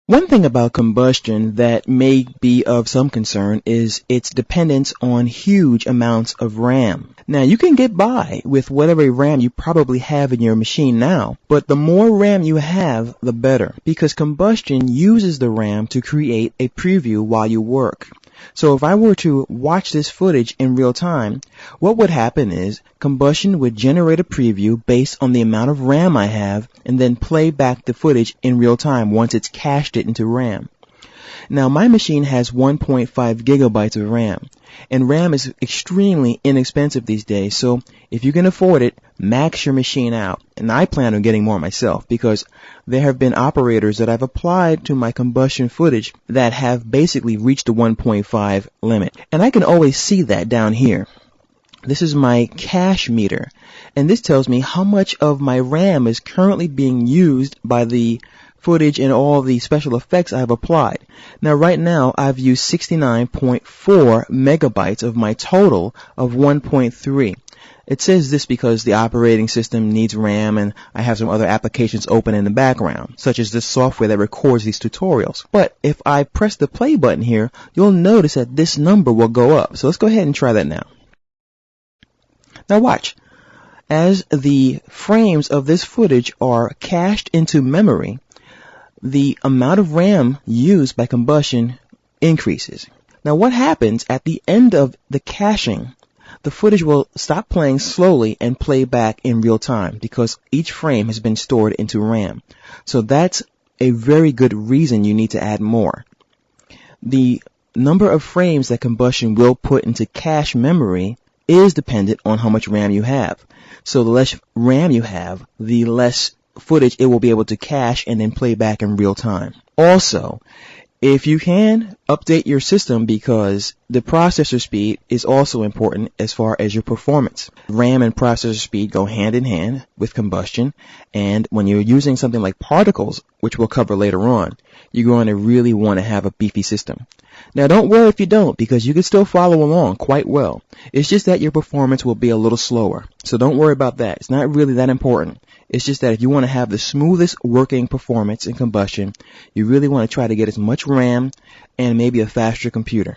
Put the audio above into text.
One thing about combustion that may be of some concern is its dependence on huge amounts of RAM. Now, you can get by with whatever RAM you probably have in your machine now, but the more RAM you have, the better, because combustion uses the RAM to create a preview while you work. So if I were to watch this footage in real time, what would happen is combustion would generate a preview based on the amount of RAM I have and then play back the footage in real time once it's cached it into RAM. Now my machine has 1.5 gigabytes of RAM, and RAM is extremely inexpensive these days, so if you can afford it, max your machine out. And I plan on getting more myself because there have been operators that I've applied to my combustion footage that have basically reached the 1.5 limit. And I can always see that down here. This is my cache meter, and this tells me how much of my RAM is currently being used by the footage and all the special effects I've applied. Now right now I've used 69.4 megabytes of my total of 1.3. It says this because the operating system needs RAM and I have some other applications open in the background, such as this software that records these tutorials. But if I press the play button here, you'll notice that this number will go up. So let's go ahead and try that now. Now watch. As the frames of this footage are cached into memory, the amount of RAM used by combustion increases. Now what happens at the end of the caching? The footage will stop playing slowly and play back in real time because each frame has been stored into RAM. So that's a very good reason you need to add more. The number of frames that combustion will put into cache memory is dependent on how much RAM you have. So the less RAM you have, the less footage it will be able to cache and then play back in real time. Also, if you can, update your system because the processor speed is also important as far as your performance. RAM and processor speed go hand in hand with combustion, and when you're using something like particles, which we'll cover later on, you're going to really want to have a beefy system. Now don't worry if you don't, because you can still follow along quite well. It's just that your performance will be a little slower. So don't worry about that. It's not really that important. It's just that if you want to have the smoothest working performance in combustion, you really want to try to get as much RAM and maybe a faster computer.